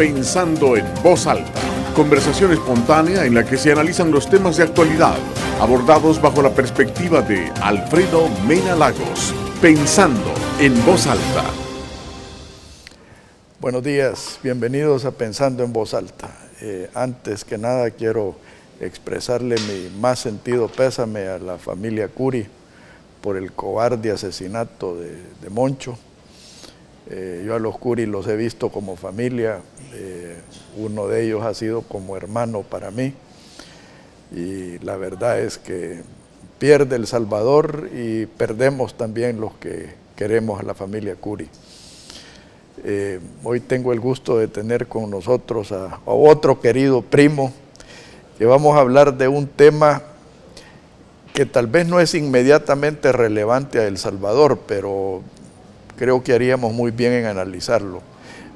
Pensando en Voz Alta. Conversación espontánea en la que se analizan los temas de actualidad, abordados bajo la perspectiva de Alfredo Mena Lagos. Pensando en Voz Alta. Buenos días, bienvenidos a Pensando en Voz Alta. Antes que nada quiero expresarle mi más sentido pésame a la familia Curi por el cobarde asesinato de Moncho. Yo a los Curi los he visto como familia, uno de ellos ha sido como hermano para mí, y la verdad es que pierde El Salvador y perdemos también los que queremos a la familia Curi. Hoy tengo el gusto de tener con nosotros a otro querido primo, que vamos a hablar de un tema que tal vez no es inmediatamente relevante a El Salvador, pero creo que haríamos muy bien en analizarlo,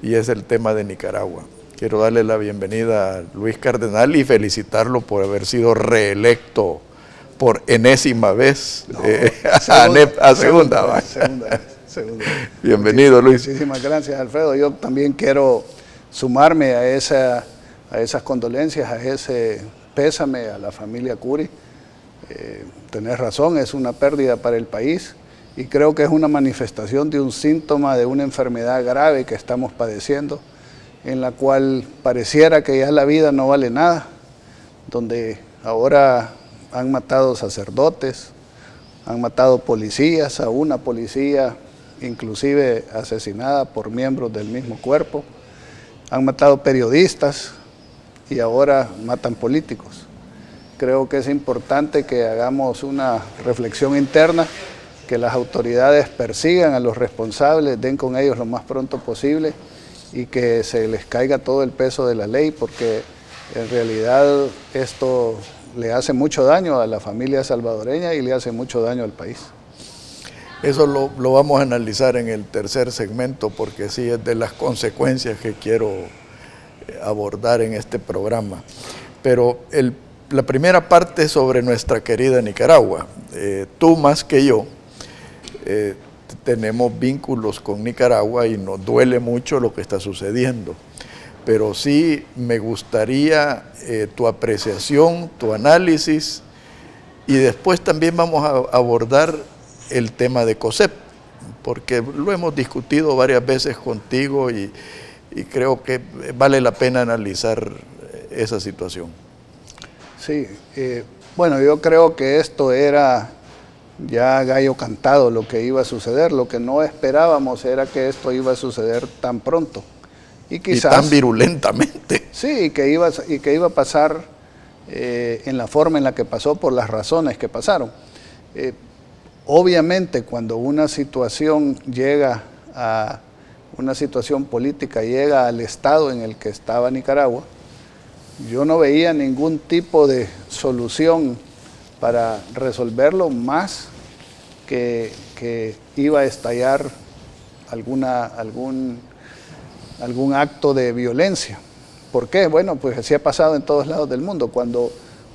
y es el tema de Nicaragua. Quiero darle la bienvenida a Luis Cardenal y felicitarlo por haber sido reelecto por enésima vez, segunda vez. Bienvenido, Luis. Muchísimas gracias, Alfredo. Yo también quiero sumarme a esas condolencias, a ese pésame a la familia Curi. Tenés razón, es una pérdida para el país y creo que es una manifestación de un síntoma de una enfermedad grave que estamos padeciendo, en la cual pareciera que ya la vida no vale nada, donde ahora han matado sacerdotes, han matado policías, a una policía inclusive asesinada por miembros del mismo cuerpo, han matado periodistas y ahora matan políticos. Creo que es importante que hagamos una reflexión interna, que las autoridades persigan a los responsables, den con ellos lo más pronto posible y que se les caiga todo el peso de la ley, porque en realidad esto le hace mucho daño a la familia salvadoreña y le hace mucho daño al país. Eso lo vamos a analizar en el tercer segmento, porque sí es de las consecuencias que quiero abordar en este programa. Pero la primera parte es sobre nuestra querida Nicaragua. Tú más que yo tenemos vínculos con Nicaragua y nos duele mucho lo que está sucediendo. Pero sí me gustaría tu apreciación, tu análisis, y después también vamos a abordar el tema de COSEP, porque lo hemos discutido varias veces contigo y creo que vale la pena analizar esa situación. Sí, bueno, yo creo que esto era ya gallo cantado lo que iba a suceder. Lo que no esperábamos era que esto iba a suceder tan pronto. Y quizás, tan virulentamente. Sí, y que iba a pasar en la forma en la que pasó, por las razones que pasaron. Obviamente, cuando una situación llega a una situación política, llega al estado en el que estaba Nicaragua, yo no veía ningún tipo de solución para resolverlo, más que iba a estallar algún acto de violencia. ¿Por qué? Bueno, pues así ha pasado en todos lados del mundo. Cuando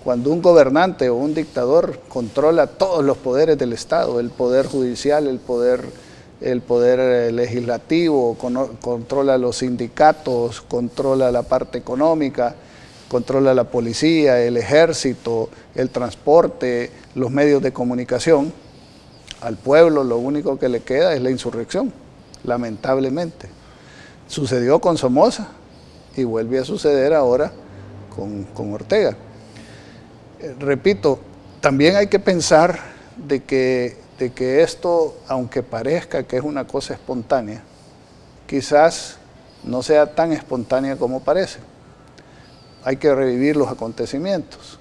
un gobernante o un dictador controla todos los poderes del Estado, el poder judicial, el poder legislativo, controla los sindicatos, controla la parte económica, controla la policía, el ejército, el transporte, los medios de comunicación, al pueblo lo único que le queda es la insurrección, lamentablemente. Sucedió con Somoza y vuelve a suceder ahora con Ortega. Repito, también hay que pensar de que esto, aunque parezca que es una cosa espontánea, quizás no sea tan espontánea como parece. Hay que revivir los acontecimientos.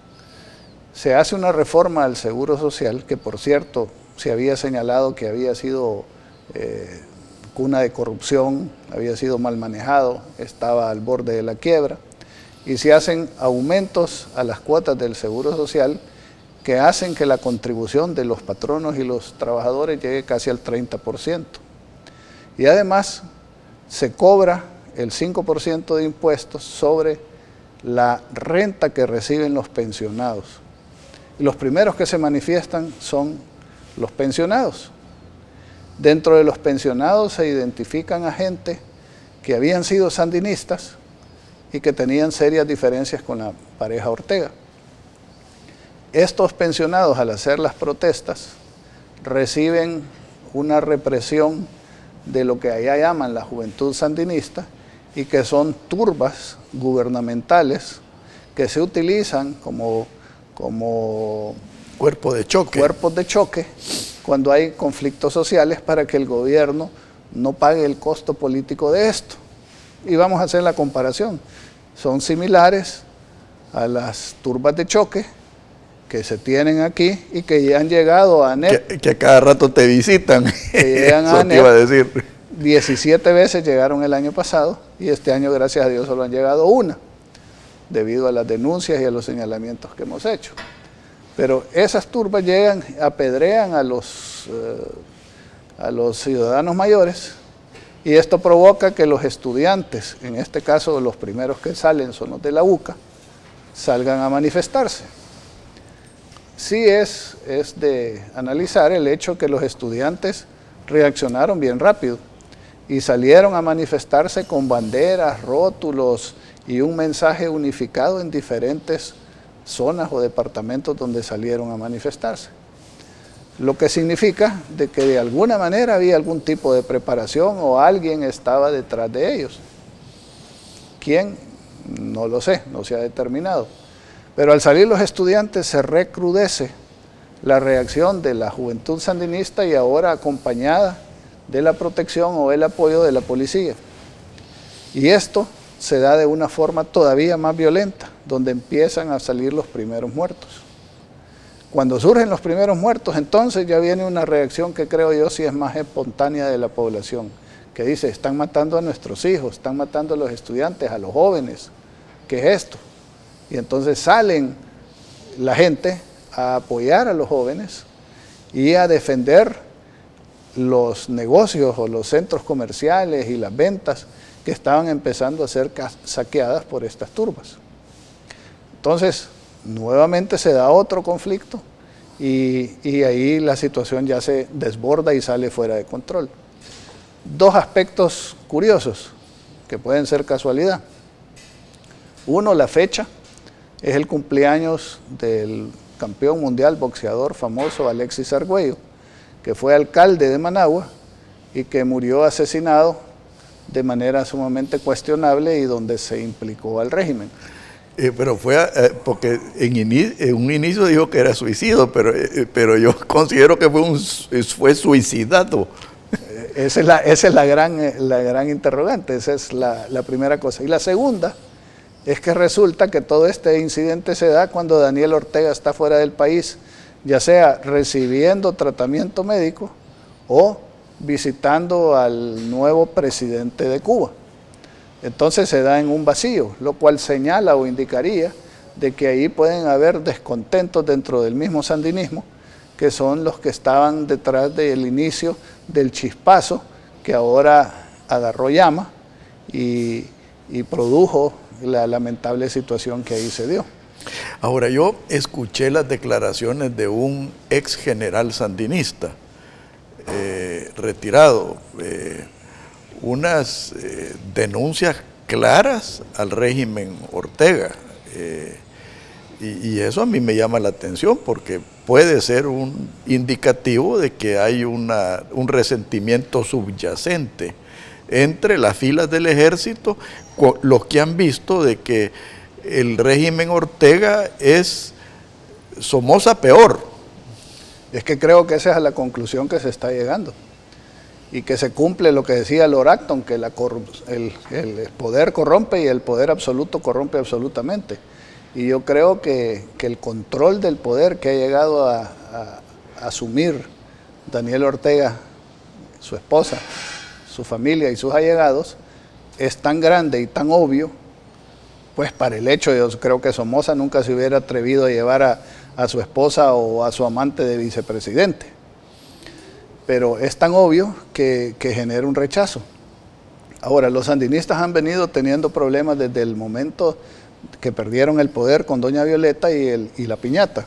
Se hace una reforma al Seguro Social, que por cierto se había señalado que había sido cuna de corrupción, había sido mal manejado, estaba al borde de la quiebra, y se hacen aumentos a las cuotas del Seguro Social que hacen que la contribución de los patronos y los trabajadores llegue casi al 30%. Y además se cobra el 5% de impuestos sobre la renta que reciben los pensionados. Y los primeros que se manifiestan son los pensionados. Dentro de los pensionados se identifican a gente que habían sido sandinistas, y que tenían serias diferencias con la pareja Ortega. Estos pensionados, al hacer las protestas, reciben una represión de lo que allá llaman la juventud sandinista, y que son turbas gubernamentales que se utilizan como cuerpos de choque cuando hay conflictos sociales para que el gobierno no pague el costo político de esto. Y vamos a hacer la comparación. Son similares a las turbas de choque que se tienen aquí y que ya han llegado a ANEP. Que a cada rato te visitan. Que llegan a Eso ANEP. te iba a decir. 17 veces llegaron el año pasado y este año, gracias a Dios, solo han llegado una, debido a las denuncias y a los señalamientos que hemos hecho. Pero esas turbas llegan, apedrean a los ciudadanos mayores, y esto provoca que los estudiantes, en este caso los primeros que salen son los de la UCA, salgan a manifestarse. Sí es de analizar el hecho que los estudiantes reaccionaron bien rápido y salieron a manifestarse con banderas, rótulos y un mensaje unificado en diferentes zonas o departamentos donde salieron a manifestarse. Lo que significa de que de alguna manera había algún tipo de preparación o alguien estaba detrás de ellos. ¿Quién? No lo sé, no se ha determinado. Pero al salir los estudiantes se recrudece la reacción de la juventud sandinista, y ahora acompañada de la protección o el apoyo de la policía. Y esto se da de una forma todavía más violenta, donde empiezan a salir los primeros muertos. Cuando surgen los primeros muertos, entonces ya viene una reacción que creo yo sí es más espontánea de la población, que dice: están matando a nuestros hijos, están matando a los estudiantes, a los jóvenes, ¿qué es esto? Y entonces salen la gente a apoyar a los jóvenes y a defender los negocios o los centros comerciales y las ventas que estaban empezando a ser saqueadas por estas turbas. Entonces, nuevamente se da otro conflicto y ahí la situación ya se desborda y sale fuera de control. Dos aspectos curiosos que pueden ser casualidad. Uno, la fecha, es el cumpleaños del campeón mundial boxeador famoso Alexis Arguello, que fue alcalde de Managua y que murió asesinado de manera sumamente cuestionable y donde se implicó al régimen. Pero fue porque en un inicio dijo que era suicidio, pero yo considero que fue suicidado. Esa es la gran interrogante, esa es la primera cosa. Y la segunda es que resulta que todo este incidente se da cuando Daniel Ortega está fuera del país, ya sea recibiendo tratamiento médico o visitando al nuevo presidente de Cuba. Entonces se da en un vacío, lo cual señala o indicaría de que ahí pueden haber descontentos dentro del mismo sandinismo, que son los que estaban detrás del inicio del chispazo, que ahora agarró llama y produjo la lamentable situación que ahí se dio. Ahora, yo escuché las declaraciones de un ex general sandinista retirado, unas denuncias claras al régimen Ortega, y eso a mí me llama la atención porque puede ser un indicativo de que hay un resentimiento subyacente entre las filas del ejército, los que han visto de que el régimen Ortega es Somoza peor. Es que creo que esa es la conclusión que se está llegando y que se cumple lo que decía Lord Acton, que el poder corrompe y el poder absoluto corrompe absolutamente. Y yo creo que el control del poder que ha llegado a asumir Daniel Ortega, su esposa, su familia y sus allegados, es tan grande y tan obvio, pues para el hecho, yo creo que Somoza nunca se hubiera atrevido a llevar a su esposa o a su amante de vicepresidente. Pero es tan obvio que genera un rechazo. Ahora, los sandinistas han venido teniendo problemas desde el momento que perdieron el poder con doña Violeta y la piñata.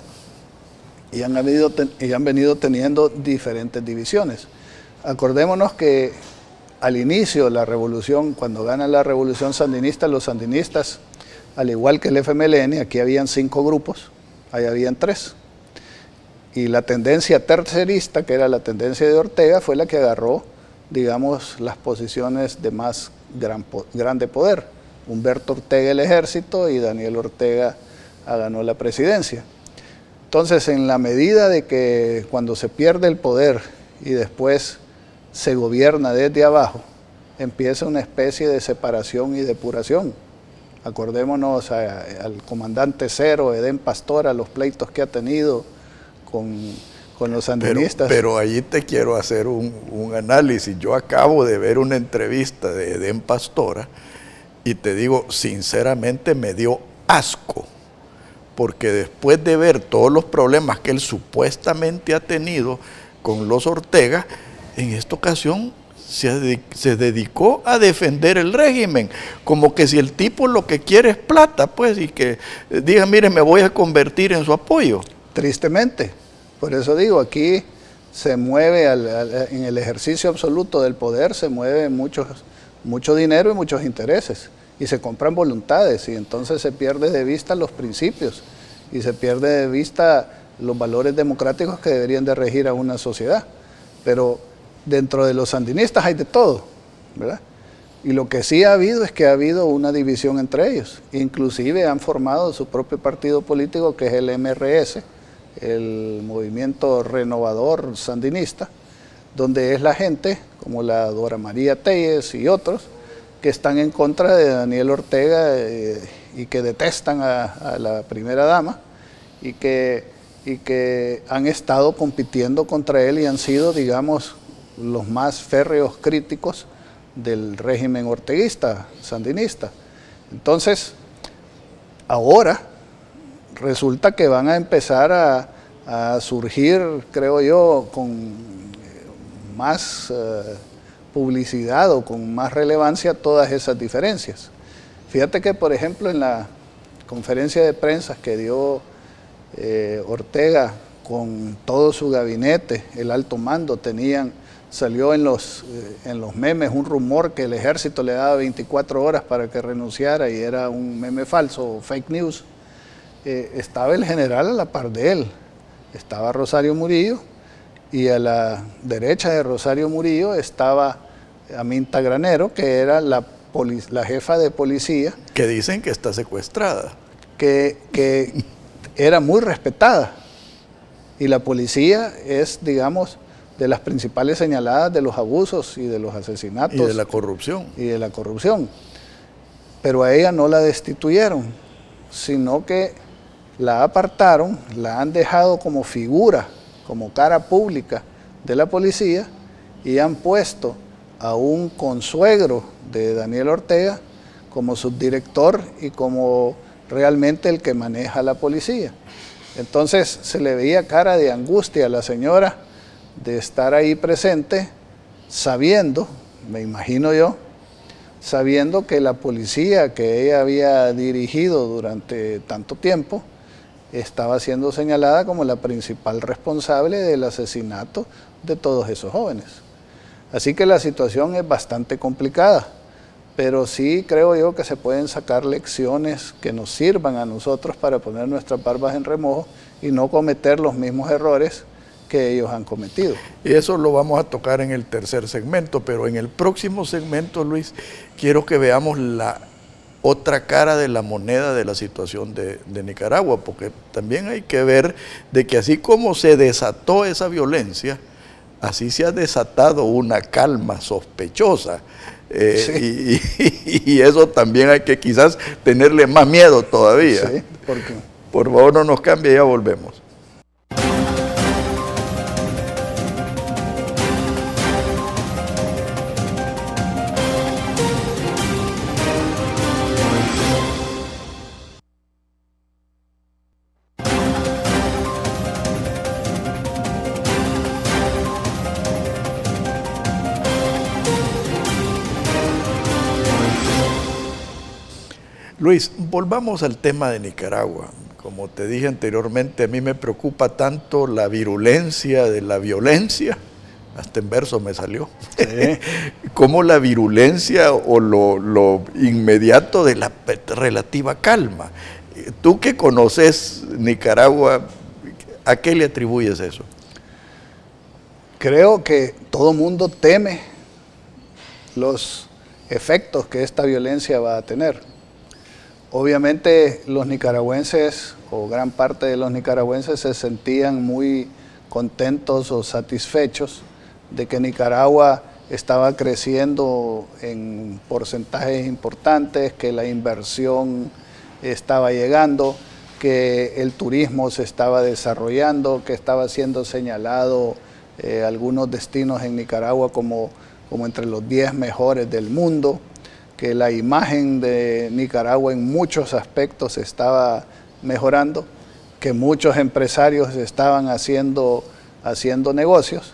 Y han venido teniendo diferentes divisiones. Acordémonos que al inicio de la revolución, cuando gana la revolución sandinista, los sandinistas, al igual que el FMLN, aquí habían 5 grupos, ahí habían 3. Y la tendencia tercerista, que era la tendencia de Ortega, fue la que agarró, digamos, las posiciones de más grande poder. Humberto Ortega el ejército y Daniel Ortega ganó la presidencia. Entonces, en la medida de que cuando se pierde el poder y después se gobierna desde abajo, empieza una especie de separación y depuración. Acordémonos al comandante Cero, Edén Pastor, a los pleitos que ha tenido con los sandinistas. Pero allí te quiero hacer un análisis. Yo acabo de ver una entrevista de Edén Pastora y te digo, sinceramente me dio asco, porque después de ver todos los problemas que él supuestamente ha tenido con los Ortega, en esta ocasión se dedicó a defender el régimen, como que si el tipo lo que quiere es plata, pues, y que diga, mire, me voy a convertir en su apoyo. Tristemente, por eso digo, aquí se mueve, en el ejercicio absoluto del poder, se mueve mucho dinero y muchos intereses, y se compran voluntades, y entonces se pierde de vista los principios, y se pierde de vista los valores democráticos que deberían de regir a una sociedad. Pero dentro de los sandinistas hay de todo, ¿verdad? Y lo que sí ha habido es que ha habido una división entre ellos. Inclusive han formado su propio partido político, que es el MRS, el Movimiento Renovador Sandinista, donde es la gente, como la Dora María Telles y otros, que están en contra de Daniel Ortega y que detestan a la primera dama y que han estado compitiendo contra él y han sido, digamos, los más férreos críticos del régimen orteguista, sandinista. Entonces, ahora resulta que van a empezar a surgir, creo yo, con más publicidad o con más relevancia todas esas diferencias. Fíjate que, por ejemplo, en la conferencia de prensa que dio Ortega con todo su gabinete, el alto mando, salió en los memes un rumor que el ejército le daba 24 horas para que renunciara y era un meme falso, fake news. Estaba el general a la par de él, estaba Rosario Murillo, y a la derecha de Rosario Murillo estaba Aminta Granero, que era la jefa de policía. Que dicen que está secuestrada. Que era muy respetada. Y la policía es, digamos, de las principales señaladas de los abusos y de los asesinatos. Y de la corrupción. Y de la corrupción. Pero a ella no la destituyeron, sino que la apartaron, la han dejado como figura, como cara pública de la policía, y han puesto a un consuegro de Daniel Ortega como subdirector y como realmente el que maneja la policía. Entonces se le veía cara de angustia a la señora de estar ahí presente, sabiendo, me imagino yo, sabiendo que la policía que ella había dirigido durante tanto tiempo estaba siendo señalada como la principal responsable del asesinato de todos esos jóvenes. Así que la situación es bastante complicada, pero sí creo yo que se pueden sacar lecciones que nos sirvan a nosotros para poner nuestras barbas en remojo y no cometer los mismos errores que ellos han cometido. Y eso lo vamos a tocar en el tercer segmento, pero en el próximo segmento, Luis, quiero que veamos la otra cara de la moneda de la situación de Nicaragua, porque también hay que ver de que así como se desató esa violencia, así se ha desatado una calma sospechosa. Sí. Y eso también hay que quizás tenerle más miedo todavía. Sí, ¿por qué? Por favor, no nos cambie, ya volvemos. Luis, volvamos al tema de Nicaragua. Como te dije anteriormente, a mí me preocupa tanto la virulencia de la violencia hasta en verso me salió. Sí. Como la virulencia o lo inmediato de la relativa calma. Tú que conoces Nicaragua, ¿a qué le atribuyes eso? Creo que todo mundo teme los efectos que esta violencia va a tener. Obviamente los nicaragüenses, o gran parte de los nicaragüenses, se sentían muy contentos o satisfechos de que Nicaragua estaba creciendo en porcentajes importantes, que la inversión estaba llegando, que el turismo se estaba desarrollando, que estaba siendo señalado algunos destinos en Nicaragua como entre los 10 mejores del mundo, que la imagen de Nicaragua en muchos aspectos estaba mejorando, que muchos empresarios estaban haciendo negocios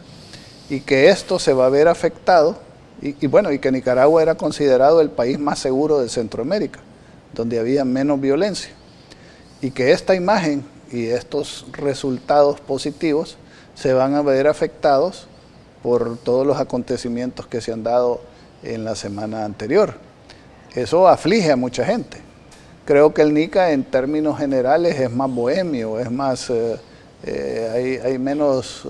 y que esto se va a ver afectado y bueno, y que Nicaragua era considerado el país más seguro de Centroamérica, donde había menos violencia, y que esta imagen y estos resultados positivos se van a ver afectados por todos los acontecimientos que se han dado en la semana anterior. Eso aflige a mucha gente. Creo que el Nica en términos generales es más bohemio, es más, hay menos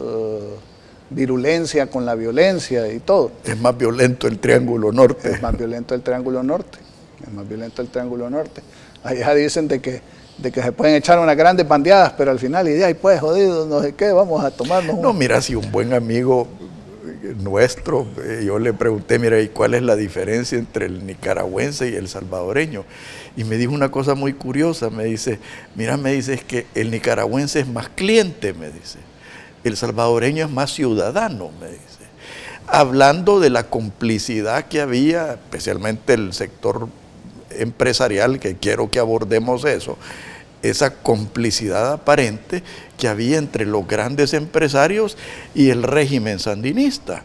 virulencia con la violencia y todo. Es más violento el Triángulo Norte. Es más violento el Triángulo Norte. Es más violento el Triángulo Norte. Allá dicen de que se pueden echar unas grandes bandeadas, pero al final, y de ahí pues jodido, no sé qué, vamos a tomarnos un... No, mira, si un buen amigo nuestro, yo le pregunté, mira, ¿y cuál es la diferencia entre el nicaragüense y el salvadoreño? Y me dijo una cosa muy curiosa, me dice, mira, me dice, es que el nicaragüense es más cliente, me dice, el salvadoreño es más ciudadano, me dice. Hablando de la complicidad que había, especialmente el sector empresarial, que quiero que abordemos eso, esa complicidad aparente que había entre los grandes empresarios y el régimen sandinista.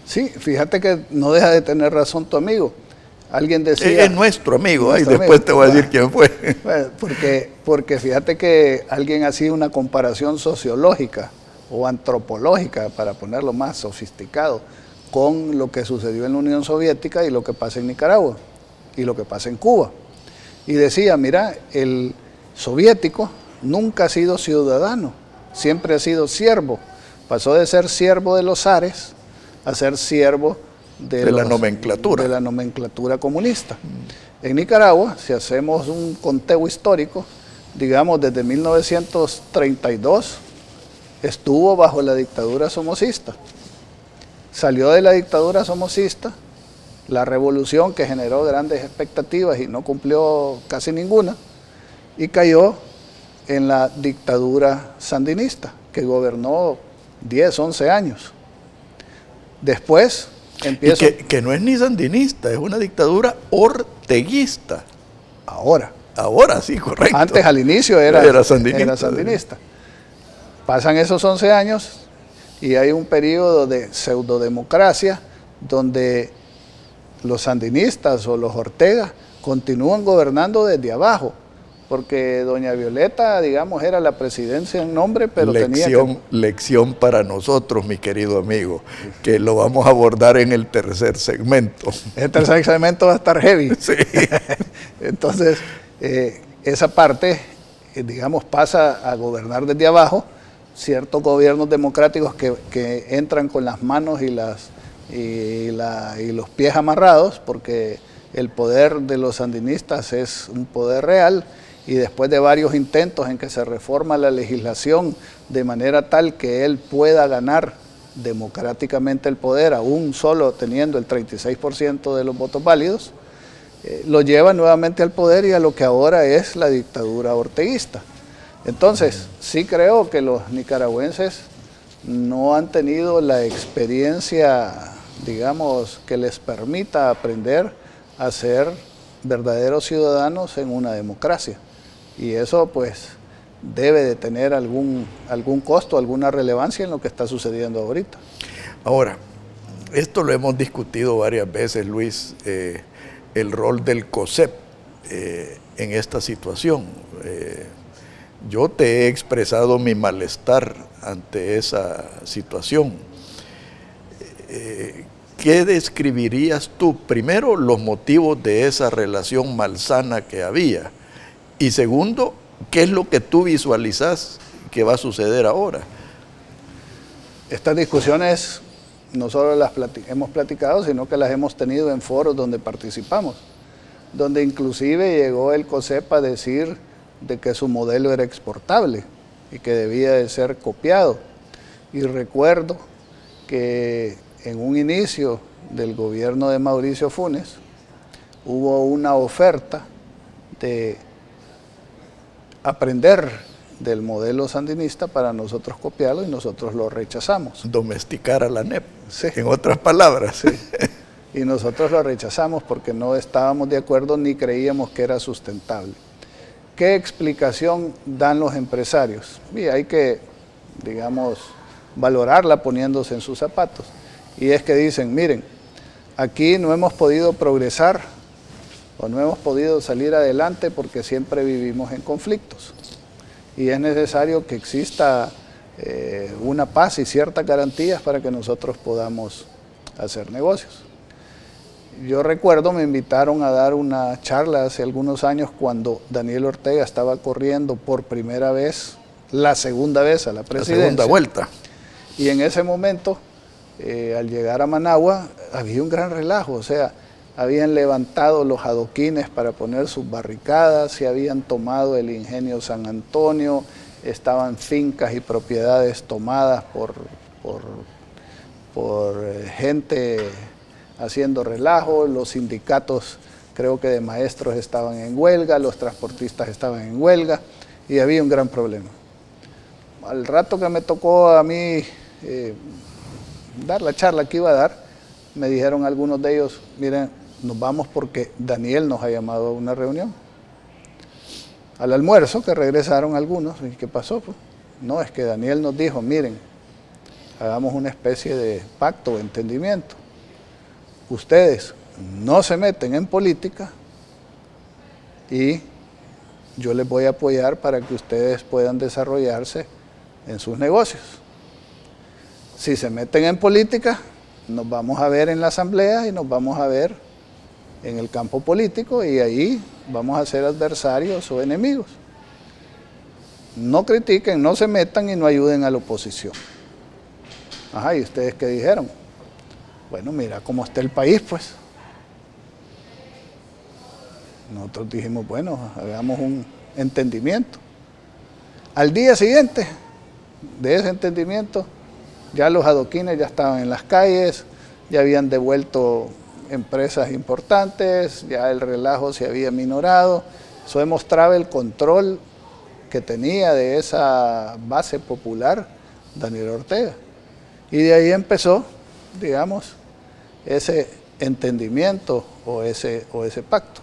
Sí, fíjate que no deja de tener razón tu amigo. Alguien decía... Es nuestro amigo, y después te voy a decir quién fue. Bueno, porque fíjate que alguien hacía una comparación sociológica o antropológica, para ponerlo más sofisticado, con lo que sucedió en la Unión Soviética y lo que pasa en Nicaragua y lo que pasa en Cuba. Y decía, mira, el soviético nunca ha sido ciudadano, siempre ha sido siervo. Pasó de ser siervo de los zares a ser siervo de la nomenclatura comunista. En Nicaragua, si hacemos un conteo histórico, digamos desde 1932, estuvo bajo la dictadura somocista. Salió de la dictadura somocista, la revolución que generó grandes expectativas y no cumplió casi ninguna, y cayó en la dictadura sandinista, que gobernó 10, 11 años. Después empieza... Que no es ni sandinista, es una dictadura orteguista. Ahora. Ahora sí, correcto. Antes, al inicio, era sandinista. Pasan esos 11 años y hay un periodo de pseudodemocracia donde los sandinistas o los Ortega continúan gobernando desde abajo, porque doña Violeta, digamos, era la presidencia en nombre, pero lección para nosotros, mi querido amigo, que lo vamos a abordar en el tercer segmento. El tercer segmento va a estar heavy. Sí. Entonces, esa parte, digamos, pasa a gobernar desde abajo, ciertos gobiernos democráticos que entran con las manos y los pies amarrados, porque el poder de los sandinistas es un poder real, y después de varios intentos en que se reforma la legislación de manera tal que él pueda ganar democráticamente el poder, aún solo teniendo el 36% de los votos válidos, lo lleva nuevamente al poder y a lo que ahora es la dictadura orteguista. Entonces, sí creo que los nicaragüenses no han tenido la experiencia, digamos, que les permita aprender a ser verdaderos ciudadanos en una democracia. Y eso, pues, debe de tener algún costo, alguna relevancia en lo que está sucediendo ahorita. Ahora, esto lo hemos discutido varias veces, Luis, el rol del COSEP en esta situación. Yo te he expresado mi malestar ante esa situación. ¿qué describirías tú? Primero, los motivos de esa relación malsana que había. Y segundo, ¿qué es lo que tú visualizas que va a suceder ahora? Estas discusiones no solo las hemos platicado, sino que las hemos tenido en foros donde participamos, donde inclusive llegó el COSEP a decir de que su modelo era exportable y que debía de ser copiado. Y recuerdo que en un inicio del gobierno de Mauricio Funes hubo una oferta de aprender del modelo sandinista para nosotros copiarlo y nosotros lo rechazamos. Domesticar a la NEP, sí. En otras palabras. Sí. Y nosotros lo rechazamos porque no estábamos de acuerdo ni creíamos que era sustentable. ¿Qué explicación dan los empresarios? Y hay que, digamos, valorarla poniéndose en sus zapatos. Y es que dicen, miren, aquí no hemos podido progresar o no hemos podido salir adelante porque siempre vivimos en conflictos. Y es necesario que exista una paz y ciertas garantías para que nosotros podamos hacer negocios. Yo recuerdo, me invitaron a dar una charla hace algunos años cuando Daniel Ortega estaba corriendo por primera vez, la segunda vez a la presidencia. La segunda vuelta. Y en ese momento, al llegar a Managua, había un gran relajo, o sea, habían levantado los adoquines para poner sus barricadas, se habían tomado el ingenio San Antonio, estaban fincas y propiedades tomadas por gente haciendo relajo, los sindicatos creo que de maestros estaban en huelga, los transportistas estaban en huelga y había un gran problema. Al rato que me tocó a mí dar la charla que iba a dar, me dijeron algunos de ellos, miren, nos vamos porque Daniel nos ha llamado a una reunión. Al almuerzo, que regresaron algunos, ¿y qué pasó? Pues, no, es que Daniel nos dijo, miren, hagamos una especie de pacto o entendimiento. Ustedes no se meten en política y yo les voy a apoyar para que ustedes puedan desarrollarse en sus negocios. Si se meten en política, nos vamos a ver en la asamblea y nos vamos a ver en el campo político y ahí vamos a ser adversarios o enemigos. No critiquen, no se metan y no ayuden a la oposición. Ajá, ¿y ustedes qué dijeron? Bueno, mira cómo está el país, pues. Nosotros dijimos, bueno, hagamos un entendimiento. Al día siguiente de ese entendimiento, ya los adoquines ya estaban en las calles, ya habían devuelto empresas importantes, ya el relajo se había minorado. Eso demostraba el control que tenía de esa base popular Daniel Ortega. Y de ahí empezó, digamos, ese entendimiento o ese pacto.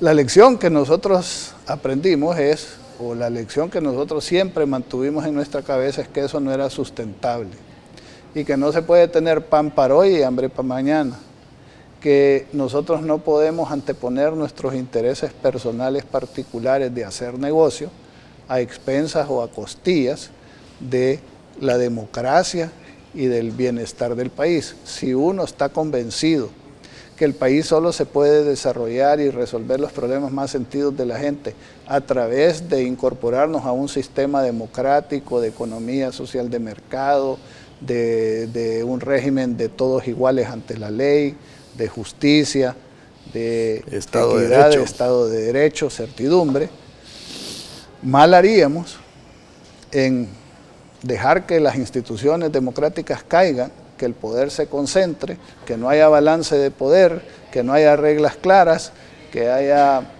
La lección que nosotros aprendimos es, o la lección que nosotros siempre mantuvimos en nuestra cabeza es que eso no era sustentable y que no se puede tener pan para hoy y hambre para mañana, que nosotros no podemos anteponer nuestros intereses personales particulares de hacer negocio a expensas o a costillas de la democracia y del bienestar del país. Si uno está convencido que el país solo se puede desarrollar y resolver los problemas más sentidos de la gente a través de incorporarnos a un sistema democrático, de economía social de mercado, de un régimen de todos iguales ante la ley, de justicia, de equidad, de Estado de Derecho, certidumbre, mal haríamos en dejar que las instituciones democráticas caigan, que el poder se concentre, que no haya balance de poder, que no haya reglas claras, que haya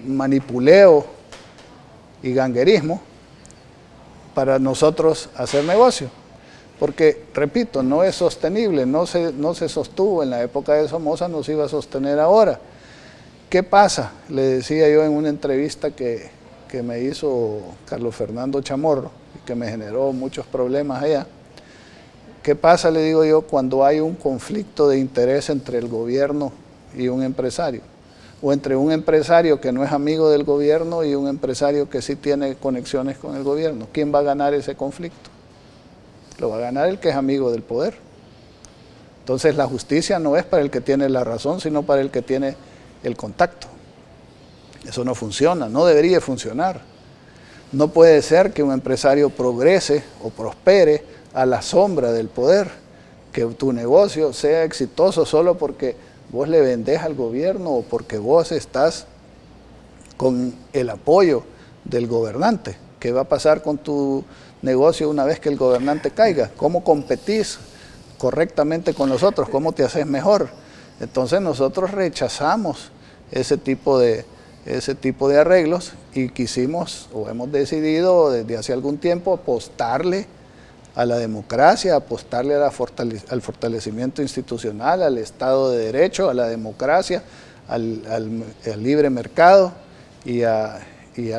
manipuleo y ganguerismo para nosotros hacer negocio. Porque, repito, no es sostenible, no se sostuvo en la época de Somoza, no se iba a sostener ahora. ¿Qué pasa? Le decía yo en una entrevista que me hizo Carlos Fernando Chamorro, que me generó muchos problemas allá. ¿Qué pasa, le digo yo, cuando hay un conflicto de interés entre el gobierno y un empresario? O entre un empresario que no es amigo del gobierno y un empresario que sí tiene conexiones con el gobierno. ¿Quién va a ganar ese conflicto? Lo va a ganar el que es amigo del poder. Entonces la justicia no es para el que tiene la razón, sino para el que tiene el contacto. Eso no funciona, no debería funcionar. No puede ser que un empresario progrese o prospere a la sombra del poder, que tu negocio sea exitoso solo porque vos le vendés al gobierno o porque vos estás con el apoyo del gobernante. ¿Qué va a pasar con tu negocio una vez que el gobernante caiga? ¿Cómo competís correctamente con los otros? ¿Cómo te haces mejor? Entonces nosotros rechazamos ese tipo de arreglos y quisimos o hemos decidido desde hace algún tiempo apostarle a la democracia, apostarle al fortalecimiento institucional, al Estado de Derecho, a la democracia, al libre mercado y a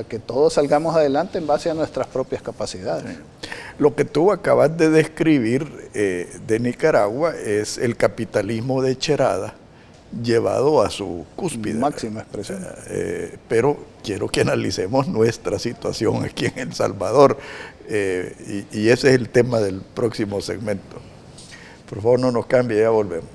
que todos salgamos adelante en base a nuestras propias capacidades. Lo que tú acabas de describir de Nicaragua es el capitalismo de Cherada llevado a su cúspide. Máxima expresión. Pero quiero que analicemos nuestra situación aquí en El Salvador y ese es el tema del próximo segmento. Por favor, no nos cambie, ya volvemos.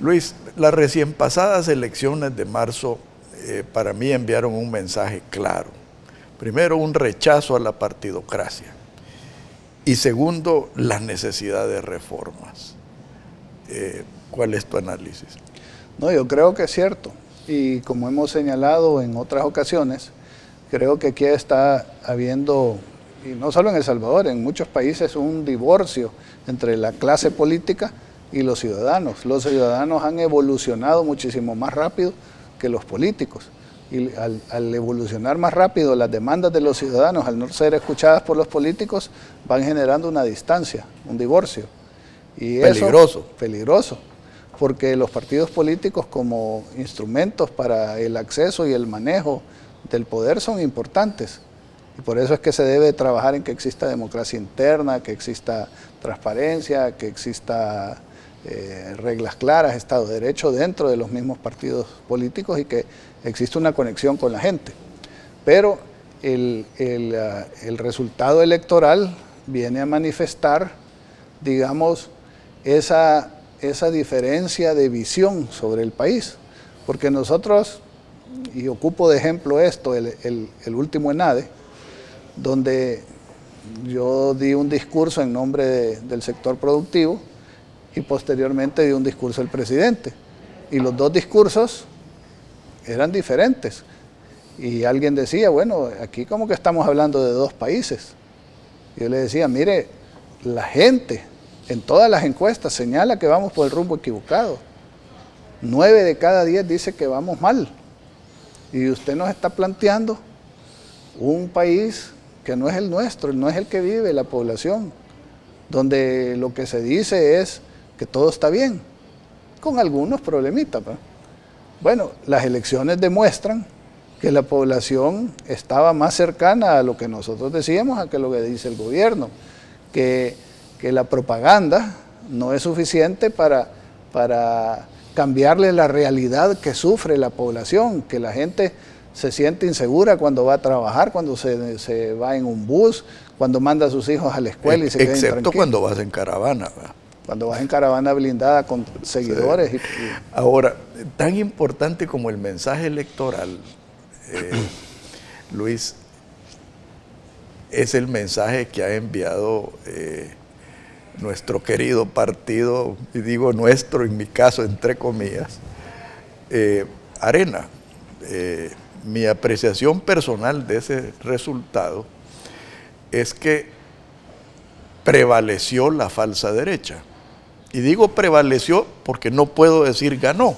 Luis, las recién pasadas elecciones de marzo para mí enviaron un mensaje claro. Primero, un rechazo a la partidocracia y segundo, la necesidad de reformas. ¿Cuál es tu análisis? No, yo creo que es cierto y como hemos señalado en otras ocasiones, creo que aquí está habiendo, y no solo en El Salvador, en muchos países un divorcio entre la clase política y los ciudadanos. Los ciudadanos han evolucionado muchísimo más rápido que los políticos. Y al evolucionar más rápido las demandas de los ciudadanos, al no ser escuchadas por los políticos, van generando una distancia, un divorcio. Y peligroso. Eso, peligroso, porque los partidos políticos como instrumentos para el acceso y el manejo del poder son importantes. Y por eso es que se debe trabajar en que exista democracia interna, que exista transparencia, que exista reglas claras, Estado de Derecho dentro de los mismos partidos políticos y que existe una conexión con la gente. Pero el resultado electoral viene a manifestar, digamos, esa diferencia de visión sobre el país. Porque nosotros, y ocupo de ejemplo esto, el último ENADE, donde yo di un discurso en nombre del sector productivo, y posteriormente dio un discurso el presidente. Y los dos discursos eran diferentes. Y alguien decía, bueno, aquí como que estamos hablando de dos países. Y yo le decía, mire, la gente en todas las encuestas señala que vamos por el rumbo equivocado. 9 de cada 10 dice que vamos mal. Y usted nos está planteando un país que no es el nuestro, no es el que vive la población, donde lo que se dice es que todo está bien, con algunos problemitas. Bueno, las elecciones demuestran que la población estaba más cercana a lo que nosotros decíamos a que lo que dice el gobierno, que la propaganda no es suficiente para cambiarle la realidad que sufre la población, que la gente se siente insegura cuando va a trabajar, cuando se va en un bus, cuando manda a sus hijos a la escuela y se queden tranquilos. Excepto cuando vas en caravana, ¿verdad? Cuando vas en caravana blindada con seguidores. Sí. Ahora, tan importante como el mensaje electoral, Luis, es el mensaje que ha enviado nuestro querido partido, y digo nuestro en mi caso entre comillas, Arena. Mi apreciación personal de ese resultado es que prevaleció la falsa derecha. Y digo prevaleció porque no puedo decir ganó.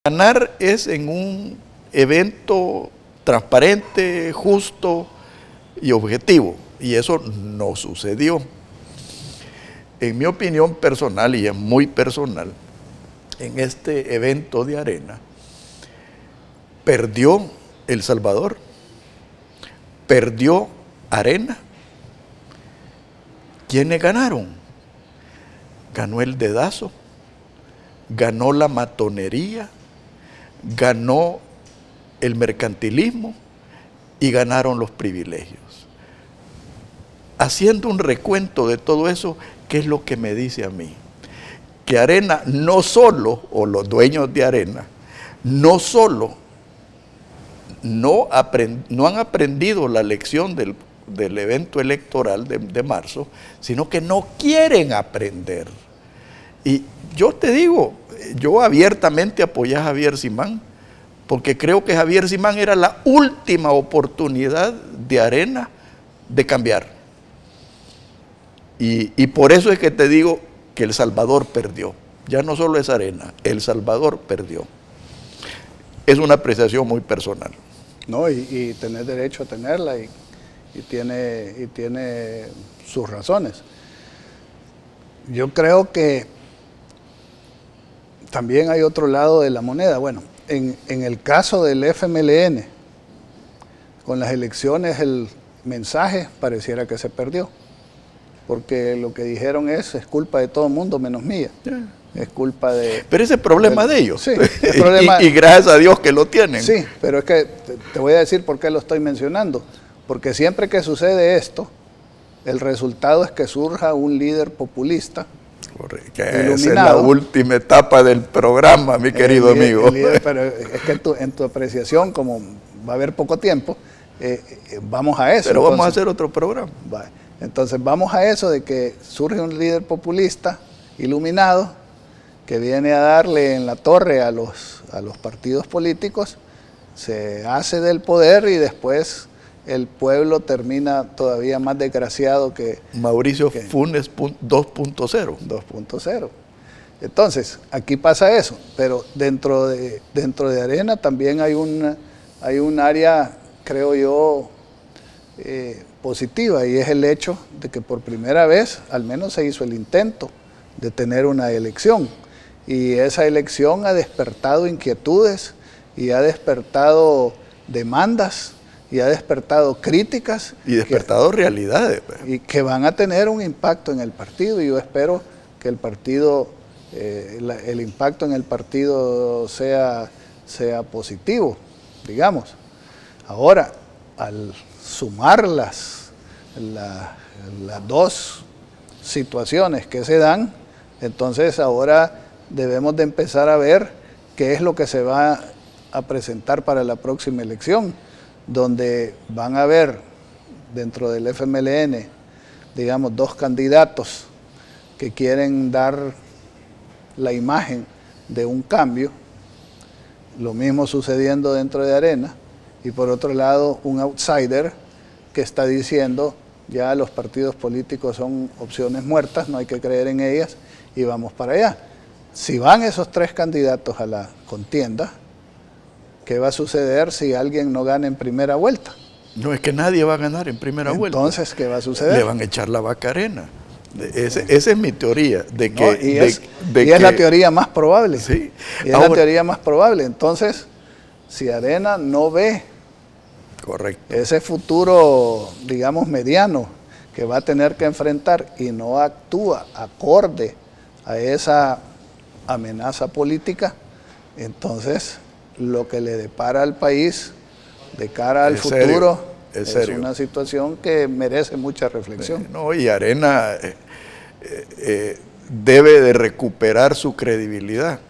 Ganar es en un evento transparente, justo y objetivo. Y eso no sucedió. En mi opinión personal, y es muy personal, en este evento de Arena, perdió El Salvador perdió Arena. ¿Quiénes ganaron? Ganó el dedazo, ganó la matonería, ganó el mercantilismo y ganaron los privilegios. Haciendo un recuento de todo eso, ¿qué es lo que me dice a mí? Que Arena no solo, o los dueños de Arena, no solo no han aprendido la lección del evento electoral de marzo, sino que no quieren aprender. Y yo te digo, yo abiertamente apoyé a Javier Simán, porque creo que Javier Simán era la última oportunidad de Arena de cambiar. Y por eso es que te digo que El Salvador perdió. Ya no solo es Arena, El Salvador perdió. Es una apreciación muy personal. No, y tenés derecho a tenerla y tiene sus razones. Yo creo que también hay otro lado de la moneda. Bueno, en el caso del FMLN, con las elecciones el mensaje pareciera que se perdió, porque lo que dijeron es culpa de todo el mundo menos mía. Es culpa de... Pero ese es problema de ellos. Sí, el problema, y gracias a Dios que lo tienen. Sí, pero es que te voy a decir por qué lo estoy mencionando. Porque siempre que sucede esto, el resultado es que surja un líder populista. Correcto. Esa es la última etapa del programa, mi querido amigo. Pero es que en tu apreciación, como va a haber poco tiempo, vamos a eso. Pero entonces, vamos a hacer otro programa. Entonces vamos a eso de que surge un líder populista iluminado que viene a darle en la torre a los partidos políticos, se hace del poder y después el pueblo termina todavía más desgraciado que... Mauricio Funes 2.0. 2.0. Entonces, aquí pasa eso, pero dentro de Arena también hay un área, creo yo, positiva, y es el hecho de que por primera vez al menos se hizo el intento de tener una elección, y esa elección ha despertado inquietudes y ha despertado demandas y ha despertado críticas. Y despertado realidades. Y que van a tener un impacto en el partido, y yo espero que el partido, el impacto en el partido sea positivo, digamos. Ahora, al sumar las dos situaciones que se dan, entonces ahora debemos de empezar a ver qué es lo que se va a presentar para la próxima elección, donde van a haber dentro del FMLN, digamos, dos candidatos que quieren dar la imagen de un cambio, lo mismo sucediendo dentro de Arena, y por otro lado un outsider que está diciendo ya los partidos políticos son opciones muertas, no hay que creer en ellas y vamos para allá. Si van esos tres candidatos a la contienda, ¿qué va a suceder si alguien no gana en primera vuelta? No, es que nadie va a ganar en primera vuelta. Entonces, ¿qué va a suceder? Le van a echar la vaca a Arena. Esa es mi teoría. Es la teoría más probable. Sí. Y es la teoría más probable. Entonces, si Arena no ve ese futuro, digamos, mediano que va a tener que enfrentar y no actúa acorde a esa amenaza política, entonces lo que le depara al país de cara al futuro es una situación que merece mucha reflexión. No, y Arena debe de recuperar su credibilidad,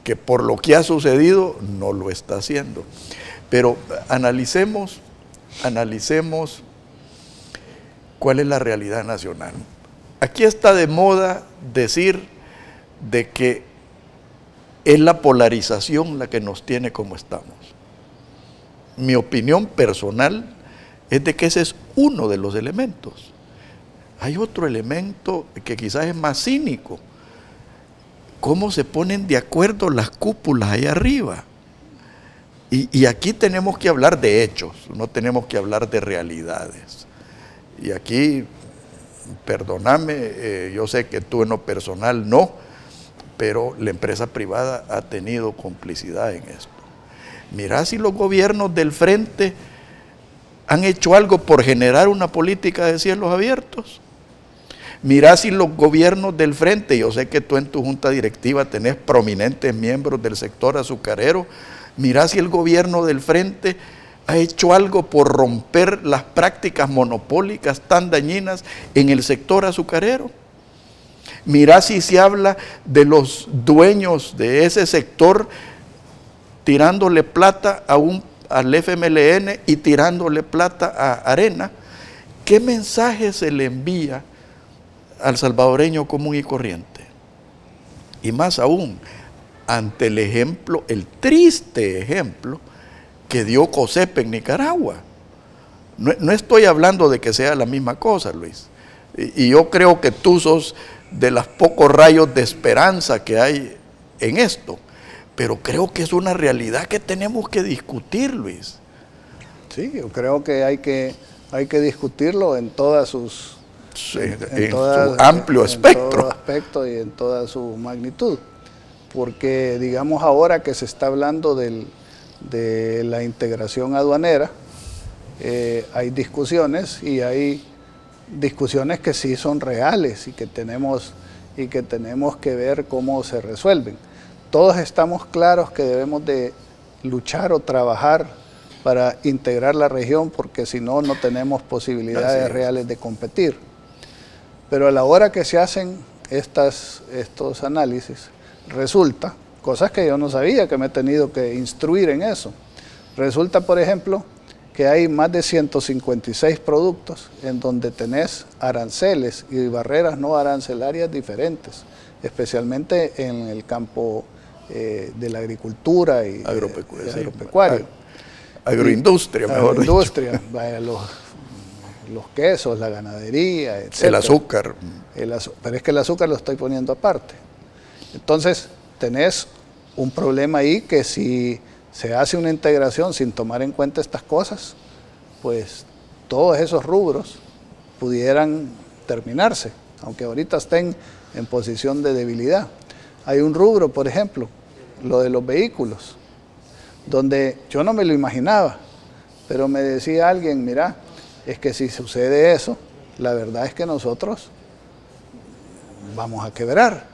que por lo que ha sucedido no lo está haciendo. Pero analicemos cuál es la realidad nacional. Aquí está de moda decir de que es la polarización la que nos tiene como estamos. Mi opinión personal es de que ese es uno de los elementos. Hay otro elemento que quizás es más cínico. ¿Cómo se ponen de acuerdo las cúpulas ahí arriba? Y aquí tenemos que hablar de hechos, no tenemos que hablar de realidades. Y aquí, perdóname, yo sé que tú en lo personal no, pero la empresa privada ha tenido complicidad en esto. Mira si los gobiernos del frente han hecho algo por generar una política de cielos abiertos. Mira si los gobiernos del frente, yo sé que tú en tu junta directiva tenés prominentes miembros del sector azucarero, mira si el gobierno del frente ha hecho algo por romper las prácticas monopólicas tan dañinas en el sector azucarero. Mira si se habla de los dueños de ese sector tirándole plata al FMLN y tirándole plata a Arena. ¿Qué mensaje se le envía al salvadoreño común y corriente? Y más aún, ante el ejemplo, el triste ejemplo que dio COSEP en Nicaragua. No estoy hablando de que sea la misma cosa, Luis. Y yo creo que tú sos de los pocos rayos de esperanza que hay en esto. Pero creo que es una realidad que tenemos que discutir, Luis. Sí, yo creo que hay que discutirlo en todas sus... en su amplio espectro. En todo aspecto y en toda su magnitud. Porque, digamos, ahora que se está hablando de la integración aduanera, hay discusiones y hay discusiones que sí son reales y que tenemos que ver cómo se resuelven. Todos estamos claros que debemos de luchar o trabajar para integrar la región, porque si no, no tenemos posibilidades reales de competir. Pero a la hora que se hacen estos análisis, resulta, cosas que yo no sabía, que me he tenido que instruir en eso, resulta, por ejemplo, que hay más de 156 productos en donde tenés aranceles y barreras no arancelarias diferentes, especialmente en el campo de la agricultura y agropecuario. Agroindustria, mejor dicho. Agroindustria, los quesos, la ganadería, etc. El azúcar. Pero es que el azúcar lo estoy poniendo aparte. Entonces, tenés un problema ahí que si se hace una integración sin tomar en cuenta estas cosas, pues todos esos rubros pudieran terminarse, aunque ahorita estén en posición de debilidad. Hay un rubro, por ejemplo, lo de los vehículos, donde yo no me lo imaginaba, pero me decía alguien, mira, es que si sucede eso, la verdad es que nosotros vamos a quebrar.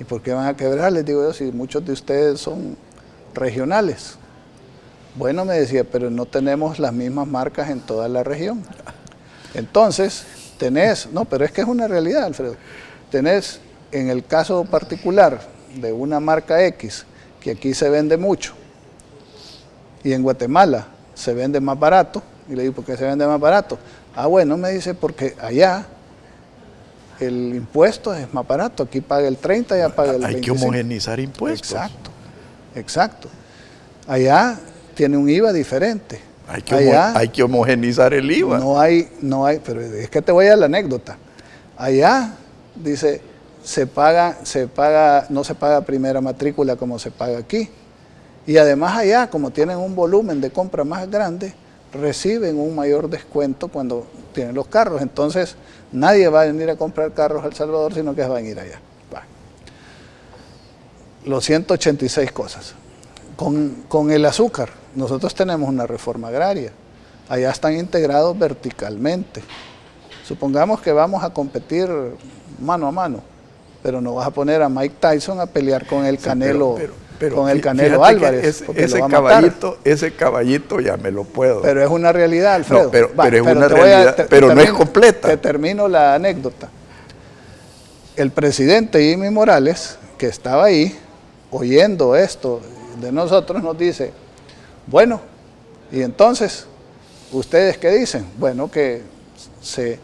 ¿Y por qué van a quebrar? Les digo yo, si muchos de ustedes son regionales. Bueno, me decía, pero no tenemos las mismas marcas en toda la región. Entonces, pero es que es una realidad, Alfredo. Tenés, en el caso particular de una marca X, que aquí se vende mucho, y en Guatemala se vende más barato, y le digo, ¿por qué se vende más barato? Ah, bueno, me dice, porque allá el impuesto es más barato, aquí paga el 30, allá paga el 25. Hay que homogenizar impuestos. Exacto. Allá tiene un IVA diferente. Hay que homogenizar el IVA. No hay, pero es que te voy a la anécdota. Allá, dice, no se paga primera matrícula como se paga aquí. Y además allá, como tienen un volumen de compra más grande, reciben un mayor descuento cuando tienen los carros. Entonces, nadie va a venir a comprar carros a El Salvador, sino que van a ir allá. Los 186 cosas. Con el azúcar, nosotros tenemos una reforma agraria. Allá están integrados verticalmente. Supongamos que vamos a competir mano a mano, pero no vas a poner a Mike Tyson a pelear con el Canelo, con el Canelo Álvarez. Ese caballito ya me lo puedo. Pero es una realidad, Alfredo. No, pero es una realidad, pero no es completa. Te termino la anécdota. El presidente Jimmy Morales, que estaba ahí, oyendo esto de nosotros, nos dice, bueno, y entonces, ¿ustedes qué dicen? Bueno, que se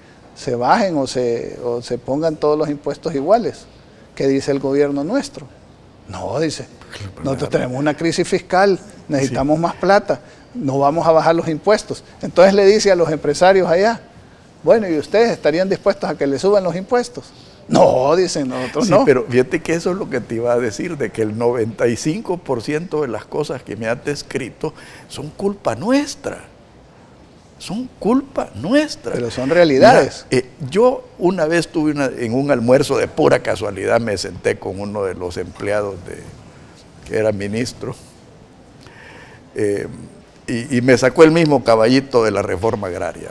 bajen o se pongan todos los impuestos iguales. ¿Qué dice el gobierno nuestro? No, dice, nosotros tenemos una crisis fiscal, necesitamos más plata, no vamos a bajar los impuestos. Entonces le dice a los empresarios allá, bueno, ¿y ustedes estarían dispuestos a que le suban los impuestos? No, dicen, nosotros no. Pero fíjate que eso es lo que te iba a decir, de que el 95% de las cosas que me has descrito son culpa nuestra. Son culpa nuestra. Pero son realidades. Mira, yo una vez en un almuerzo de pura casualidad, me senté con uno de los empleados que era ministro, Y me sacó el mismo caballito de la reforma agraria.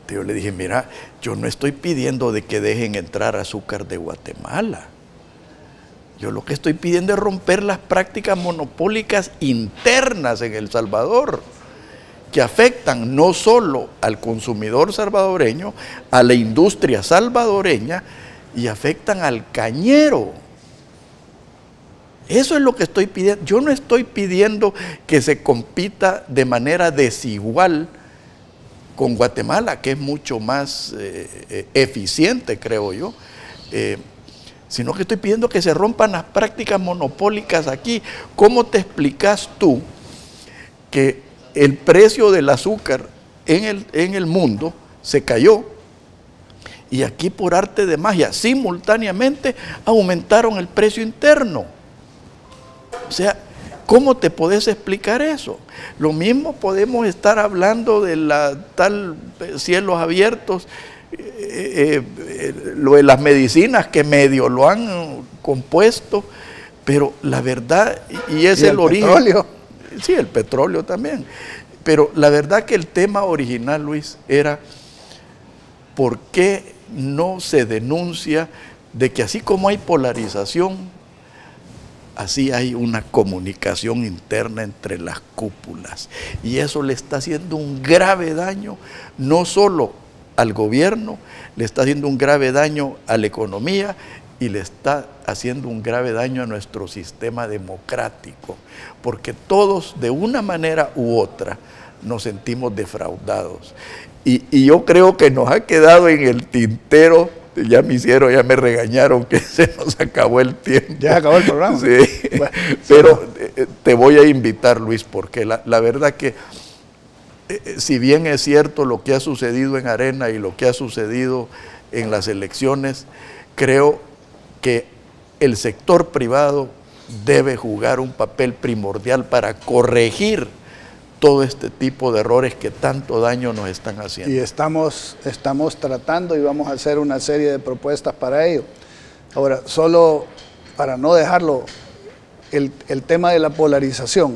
Yo le dije, mira, yo no estoy pidiendo de que dejen entrar azúcar de Guatemala. Yo lo que estoy pidiendo es romper las prácticas monopólicas internas en El Salvador, que afectan no solo al consumidor salvadoreño, a la industria salvadoreña, y afectan al cañero. Eso es lo que estoy pidiendo. Yo no estoy pidiendo que se compita de manera desigual con Guatemala, que es mucho más eficiente, creo yo, sino que estoy pidiendo que se rompan las prácticas monopólicas aquí. ¿Cómo te explicas tú que el precio del azúcar en el mundo se cayó y aquí por arte de magia simultáneamente aumentaron el precio interno? O sea, ¿cómo te podés explicar eso? Lo mismo podemos estar hablando de la tal cielos abiertos, lo de las medicinas que medio lo han compuesto, pero la verdad, y es el origen. ¿Petróleo? Sí, el petróleo también. Pero la verdad que el tema original, Luis, era ¿por qué no se denuncia de que así como hay polarización, así hay una comunicación interna entre las cúpulas? Y eso le está haciendo un grave daño, no solo al gobierno, le está haciendo un grave daño a la economía y le está haciendo un grave daño a nuestro sistema democrático, porque todos de una manera u otra nos sentimos defraudados. Y yo creo que nos ha quedado en el tintero. Ya me regañaron que se nos acabó el tiempo. Ya acabó el programa. Sí, bueno, pero te voy a invitar, Luis, porque la verdad que si bien es cierto lo que ha sucedido en Arena y lo que ha sucedido en las elecciones, creo que el sector privado debe jugar un papel primordial para corregir todo este tipo de errores que tanto daño nos están haciendo. Y estamos tratando y vamos a hacer una serie de propuestas para ello. Ahora, solo para no dejarlo, el tema de la polarización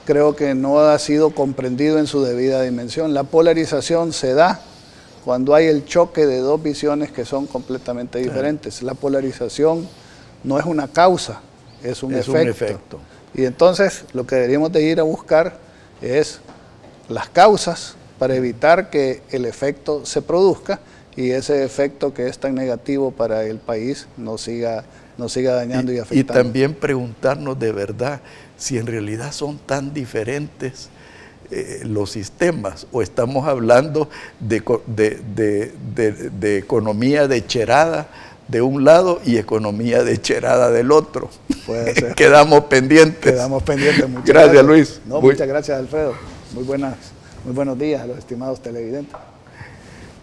creo que no ha sido comprendido en su debida dimensión. La polarización se da cuando hay el choque de dos visiones que son completamente diferentes. La polarización no es una causa, es un efecto. Y entonces lo que deberíamos de ir a buscar es las causas para evitar que el efecto se produzca y ese efecto que es tan negativo para el país no siga dañando y afectando. Y también preguntarnos de verdad si en realidad son tan diferentes los sistemas, o estamos hablando de economía de cherada de un lado y economía de cherada del otro. Puede ser. Quedamos pendientes. Muchas gracias, Luis. No, muchas gracias, Alfredo. Muy buenos días a los estimados televidentes.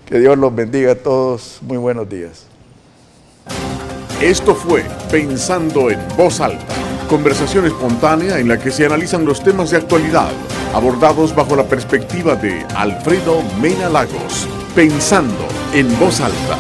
Que Dios los bendiga a todos. Muy buenos días. Esto fue Pensando en Voz Alta, conversación espontánea en la que se analizan los temas de actualidad, abordados bajo la perspectiva de Alfredo Mena Lagos. Pensando en Voz Alta.